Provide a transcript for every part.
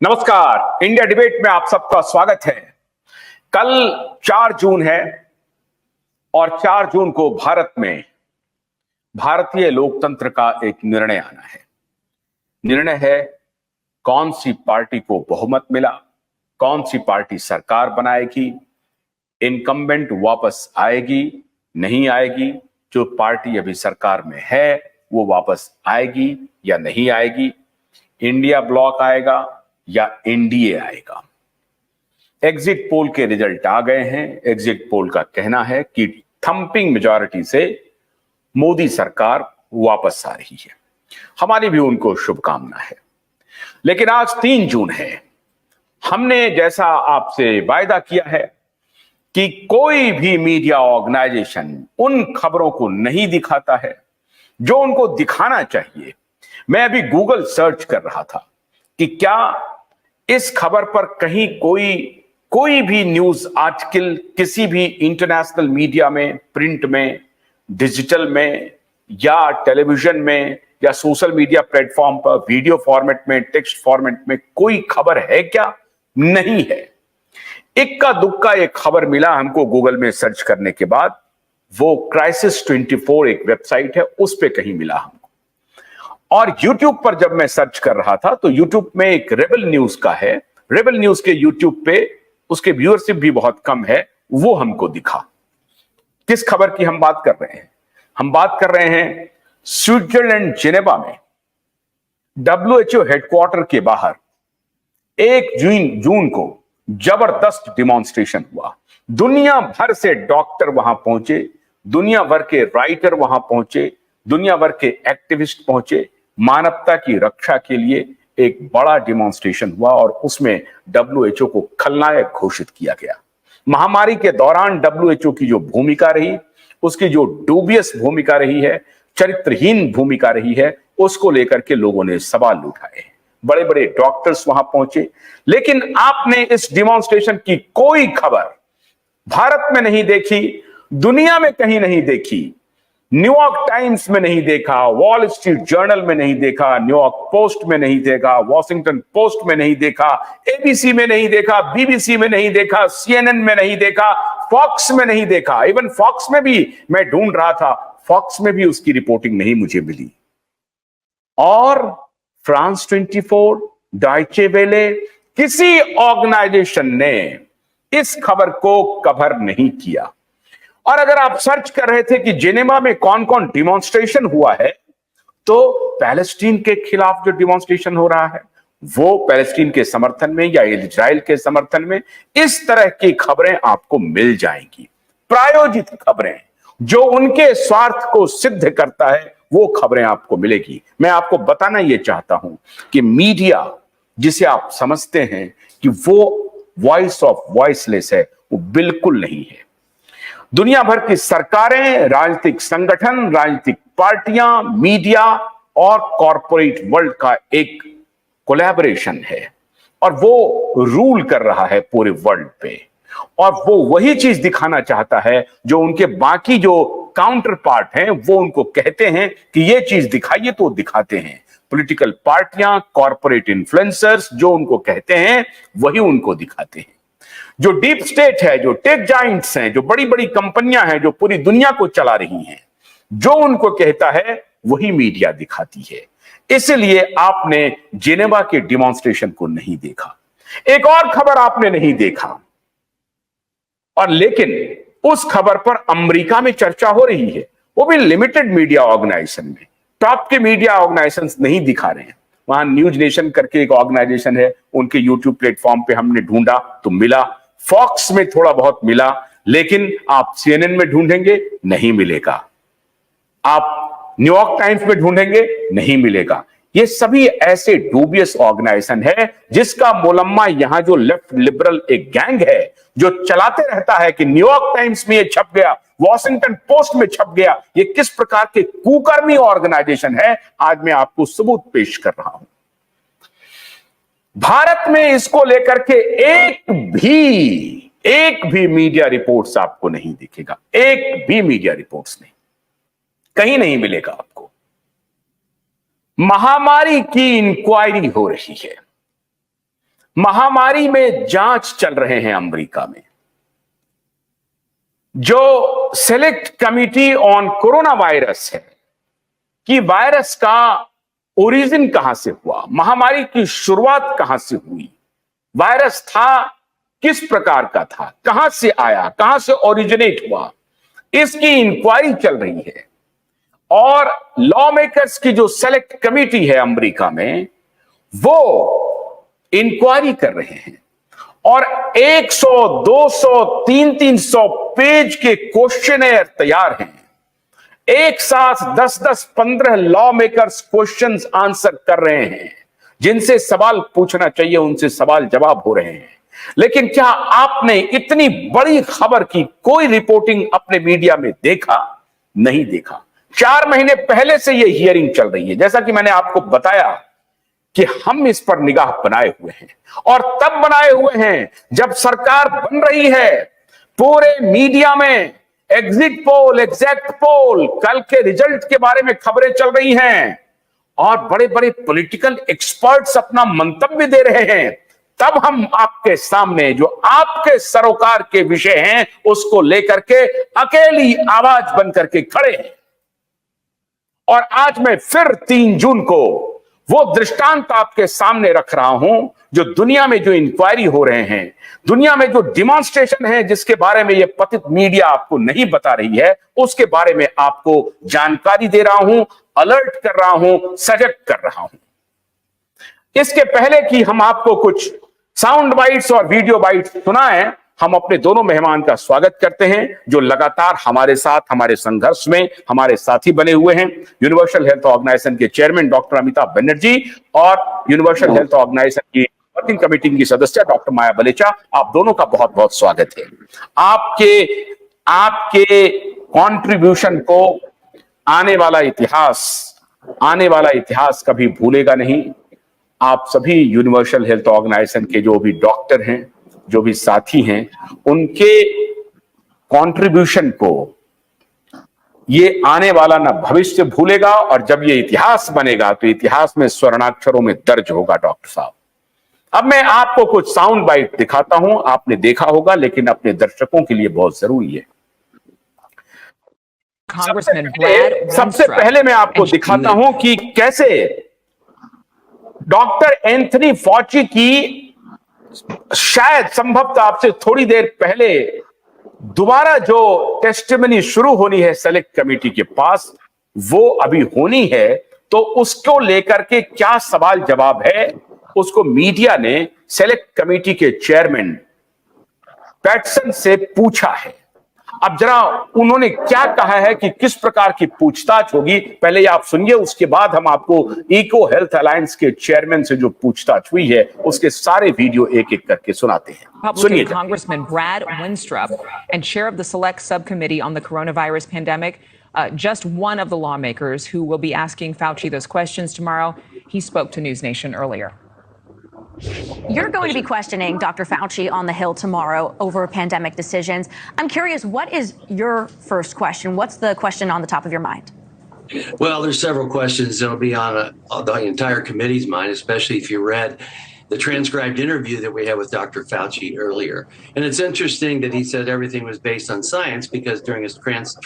नमस्कार, India debate में आप सबका स्वागत है। कल 4 जून है और 4 जून को भारत में भारतीय लोकतंत्र का एक निर्णय आना है। निर्णय है कौन सी पार्टी को बहुमत मिला, कौन सी पार्टी सरकार बनाएगी, इनकम्बेंट वापस आएगी, नहीं आएगी, जो पार्टी अभी सरकार में है वो वापस आएगी या नहीं आएगी, इंडिया ब्लॉक आएगा या एनडीए आएगा। एग्जिट पोल के रिजल्ट आ गए हैं। एग्जिट पोल का कहना है कि थंपिंग मेजॉरिटी से मोदी सरकार वापस आ रही है। हमारी भी उनको शुभकामना है। लेकिन आज 3 जून है। हमने जैसा आपसे वायदा किया है कि कोई भी मीडिया ऑर्गेनाइजेशन उन खबरों को नहीं दिखाता है जो उनको दिखाना चाहिए। मैं अभी गूगल सर्च कर रहा था कि क्या इस खबर पर कहीं कोई भी न्यूज आर्टिकल किसी भी इंटरनेशनल मीडिया में, प्रिंट में, डिजिटल में या टेलीविजन में या सोशल मीडिया प्लेटफॉर्म पर वीडियो फॉर्मेट में, टेक्स्ट फॉर्मेट में कोई खबर है क्या? नहीं है। इक्का दुक्का एक खबर मिला हमको गूगल में सर्च करने के बाद। वो क्राइसिस 24 एक वेबसाइट है, उस पे कहीं मिला हमको। और YouTube पर जब मैं सर्च कर रहा था तो YouTube में एक रेबल न्यूज का है। रेबल न्यूज के YouTube पे उसके व्यूअरशिप भी बहुत कम है, वो हमको दिखा। किस खबर की हम बात कर रहे हैं? हम बात कर रहे हैं स्विट्जरलैंड जेनेवा में WHO हेडक्वार्टर के बाहर 1 जून को जबरदस्त डिमॉन्स्ट्रेशन हुआ। दुनिया भर से डॉक्टर वहां पहुंचे, दुनिया भर के राइटर वहां पहुंचे, दुनिया भर के एक्टिविस्ट पहुंचे। मानवता की रक्षा के लिए एक बड़ा डिमॉन्स्ट्रेशन हुआ और उसमें WHO को खलनायक घोषित किया गया। महामारी के दौरान WHO की जो भूमिका रही, उसकी जो डूबियस भूमिका रही है, चरित्रहीन भूमिका रही है, उसको लेकर के लोगों ने सवाल उठाए। बड़े बड़े डॉक्टर्स वहां पहुंचे। लेकिन आपने इस डिमॉन्स्ट्रेशन की कोई खबर भारत में नहीं देखी, दुनिया में कहीं नहीं देखी। न्यूयॉर्क टाइम्स में नहीं देखा, वॉल स्ट्रीट जर्नल में नहीं देखा, न्यूयॉर्क पोस्ट में नहीं देखा, वॉशिंगटन पोस्ट में नहीं देखा, ABC में नहीं देखा, BBC में नहीं देखा, CNN में नहीं देखा, फॉक्स में नहीं देखा। इवन फॉक्स में भी मैं ढूंढ रहा था, फॉक्स में भी उसकी रिपोर्टिंग नहीं मुझे मिली। और फ्रांस 24, डॉयचे वेले, किसी ऑर्गेनाइजेशन ने इस खबर को कवर नहीं किया। और अगर आप सर्च कर रहे थे कि जेनेवा में कौन कौन डिमॉन्स्ट्रेशन हुआ है, तो पैलेस्टीन के खिलाफ जो डिमॉन्स्ट्रेशन हो रहा है वो पैलेस्टीन के समर्थन में या इजराइल के समर्थन में, इस तरह की खबरें आपको मिल जाएंगी। प्रायोजित खबरें जो उनके स्वार्थ को सिद्ध करता है, वो खबरें आपको मिलेगी। मैं आपको बताना यह चाहता हूं कि मीडिया जिसे आप समझते हैं कि वो वॉइस ऑफ वॉइसलेस है, वो बिल्कुल नहीं है। दुनिया भर की सरकारें, राजनीतिक संगठन, राजनीतिक पार्टियां, मीडिया और कॉरपोरेट वर्ल्ड का एक कोलैबोरेशन है और वो रूल कर रहा है पूरे वर्ल्ड पे। और वो वही चीज दिखाना चाहता है जो उनके बाकी जो काउंटर पार्ट हैं वो उनको कहते हैं कि ये चीज दिखाइए, तो दिखाते हैं। पॉलिटिकल पार्टियां, कॉरपोरेट इन्फ्लुएंसर्स जो उनको कहते हैं वही उनको दिखाते हैं। जो डीप स्टेट है, जो टेक जाइंट्स हैं, जो बड़ी बड़ी कंपनियां हैं जो पूरी दुनिया को चला रही हैं, जो उनको कहता है वही मीडिया दिखाती है। इसलिए आपने जेनेवा के डिमॉन्स्ट्रेशन को नहीं देखा। एक और खबर आपने नहीं देखा, और लेकिन उस खबर पर अमेरिका में चर्चा हो रही है, वो भी लिमिटेड मीडिया ऑर्गेनाइजेशन में। टॉप के मीडिया ऑर्गेनाइजेशन नहीं दिखा रहे हैं। वहां न्यूज नेशन करके एक ऑर्गेनाइजेशन है, उनके यूट्यूब प्लेटफॉर्म पे हमने ढूंढा तो मिला। फॉक्स में थोड़ा बहुत मिला, लेकिन आप CNN में ढूंढेंगे नहीं मिलेगा, आप न्यूयॉर्क टाइम्स में ढूंढेंगे नहीं मिलेगा। ये सभी ऐसे डूबियस ऑर्गेनाइजेशन है जिसका मुलम्मा यहां जो लेफ्ट लिबरल एक गैंग है जो चलाते रहता है कि न्यूयॉर्क टाइम्स में ये छप गया, वॉशिंगटन पोस्ट में छप गया। ये किस प्रकार के कुकर्मी ऑर्गेनाइजेशन है, आज मैं आपको सबूत पेश कर रहा हूं। भारत में इसको लेकर के एक भी मीडिया रिपोर्ट्स आपको नहीं दिखेगा। एक भी मीडिया रिपोर्ट्स नहीं, कहीं नहीं मिलेगा आपको। महामारी की इंक्वायरी हो रही है, महामारी में जांच चल रहे हैं अमेरिका में। जो select committee on corona virus है कि वायरस का ओरिजिन कहां से हुआ, महामारी की शुरुआत कहां से हुई, वायरस था किस प्रकार का था, कहां से आया, कहां से ओरिजिनेट हुआ, इसकी इंक्वायरी चल रही है। और लॉ मेकर्स की जो सेलेक्ट कमिटी है अमेरिका में, वो इंक्वायरी कर रहे हैं और 100, 200, 300 पेज के क्वेश्चनेयर तैयार हैं। एक साथ 10, 15 लॉ मेकर्स क्वेश्चंस आंसर कर रहे हैं। जिनसे सवाल पूछना चाहिए उनसे सवाल जवाब हो रहे हैं। लेकिन क्या आपने इतनी बड़ी खबर की कोई रिपोर्टिंग अपने मीडिया में देखा? नहीं देखा। 4 महीने पहले से यह हियरिंग चल रही है। जैसा कि मैंने आपको बताया कि हम इस पर निगाह बनाए हुए हैं, और तब बनाए हुए हैं जब सरकार बन रही है। पूरे मीडिया में एग्जिट पोल, एग्जैक्ट पोल, कल के रिजल्ट के बारे में खबरें चल रही हैं और बड़े बड़े पॉलिटिकल एक्सपर्ट्स अपना मंतव्य दे रहे हैं। तब हम आपके सामने जो आपके सरोकार के विषय हैं उसको लेकर के अकेली आवाज बन करके खड़े हैं। और आज मैं फिर 3 जून को वो दृष्टांत आपके सामने रख रहा हूं, जो दुनिया में जो इंक्वायरी हो रहे हैं, दुनिया में जो डिमॉन्स्ट्रेशन है जिसके बारे में ये पतित मीडिया आपको नहीं बता रही है, उसके बारे में आपको जानकारी दे रहा हूं, अलर्ट कर रहा हूं, सजग कर रहा हूं। इसके पहले कि हम आपको कुछ साउंड बाइट्स और वीडियो बाइट्स सुनाएं, हम अपने दोनों मेहमान का स्वागत करते हैं जो लगातार हमारे साथ हमारे संघर्ष में हमारे साथी बने हुए हैं। यूनिवर्सल हेल्थ ऑर्गेनाइजेशन के चेयरमैन डॉक्टर अमिताभ बनर्जी और यूनिवर्सल हेल्थ ऑर्गेनाइजेशन की वर्किंग कमेटी की सदस्य डॉक्टर माया बलेचा, आप दोनों का बहुत बहुत स्वागत है। आपके कंट्रीब्यूशन को आने वाला इतिहास कभी भूलेगा नहीं। आप सभी यूनिवर्सल हेल्थ ऑर्गेनाइजेशन के जो भी डॉक्टर हैं, जो भी साथी हैं, उनके कंट्रीब्यूशन को ये आने वाला ना भविष्य भूलेगा, और जब ये इतिहास बनेगा तो इतिहास में स्वर्णाक्षरों में दर्ज होगा। डॉक्टर साहब, अब मैं आपको कुछ साउंड बाइट दिखाता हूं। आपने देखा होगा, लेकिन अपने दर्शकों के लिए बहुत जरूरी है। सबसे पहले मैं आपको दिखाता हूं कि कैसे डॉक्टर एंथनी फॉची की शायद संभवतः आपसे थोड़ी देर पहले दोबारा जो टेस्टिमनी शुरू होनी है सेलेक्ट कमेटी के पास, वो अभी होनी है। तो उसको लेकर के क्या सवाल जवाब है, उसको मीडिया ने सेलेक्ट कमेटी के चेयरमैन पैटसन से पूछा है। अब जरा उन्होंने क्या कहा है कि किस प्रकार की पूछताछ होगी, पहले आप सुनिए, उसके बाद हम आपको इको हेल्थ अलायंस के चेयरमैन से जो पूछताछ हुई है उसके सारे वीडियो एक एक करके सुनाते हैं। सुनिए। Congressman Brad Wenstrup and chair of the Select Subcommittee on the Coronavirus Pandemic, just one of the lawmakers who will be asking Fauci those questions tomorrow. He spoke to News Nation earlier. You're going to be questioning Dr. Fauci on the Hill tomorrow over pandemic decisions. I'm curious, what is your first question? What's the question on the top of your mind? Well, there's several questions that'll be on the entire committee's mind, especially if you read the transcribed interview that we had with Dr. Fauci earlier. And it's interesting that he said everything was based on science, because during his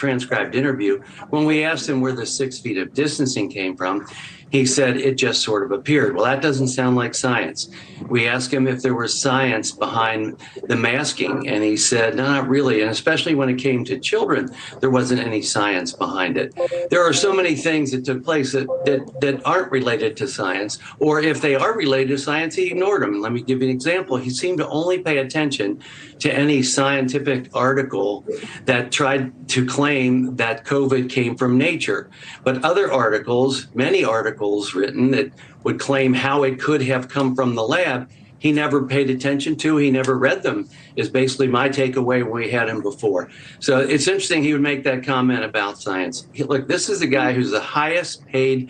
transcribed interview, when we asked him where the 6 feet of distancing came from, he said it just sort of appeared. Well, that doesn't sound like science. We asked him if there was science behind the masking, and he said, no, not really. And especially when it came to children, there wasn't any science behind it. There are so many things that took place that aren't related to science, or if they are related to science, he ignored them. Let me give you an example. He seemed to only pay attention to any scientific article that tried to claim that COVID came from nature. But other articles, many articles written that would claim how it could have come from the lab, he never paid attention to. He never read them, is basically my takeaway when we had him before. So it's interesting he would make that comment about science. Look, this is the guy who's the highest paid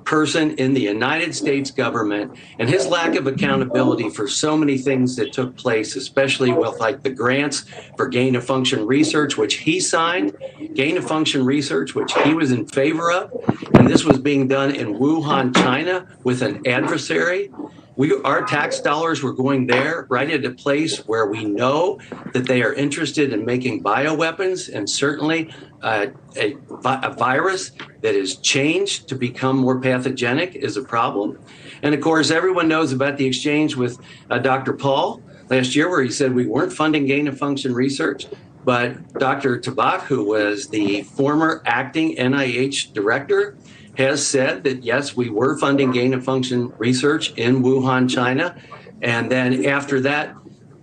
person in the United States government, and his lack of accountability for so many things that took place, especially with like the grants for gain of function research, which he signed, gain of function research, which he was in favor of, and this was being done in Wuhan, China with an adversary. Our tax dollars were going there right at a place where we know that they are interested in making bioweapons, and certainly a virus that is changed to become more pathogenic is a problem. And of course, everyone knows about the exchange with Dr. Paul last year, where he said we weren't funding gain of function research. But Dr. Tabak, who was the former acting NIH director, has said that, yes, we were funding gain of function research in Wuhan, China. And then after that,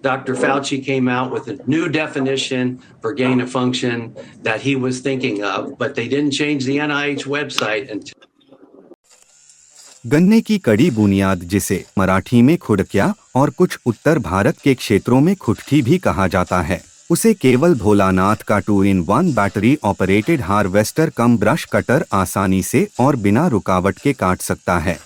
Dr. Fauci came out with a new definition for gain of function that he was thinking of, but they didn't change the NIH website until. गन्ने की कड़ी बुनियाद, जिसे मराठी में खुडक्या और कुछ उत्तर भारत के क्षेत्रों में खुटकी भी कहा जाता है, उसे केवल भोलानाथ का 2-in-1 बैटरी ऑपरेटेड हार्वेस्टर कम ब्रश कटर आसानी से और बिना रुकावट के काट सकता है।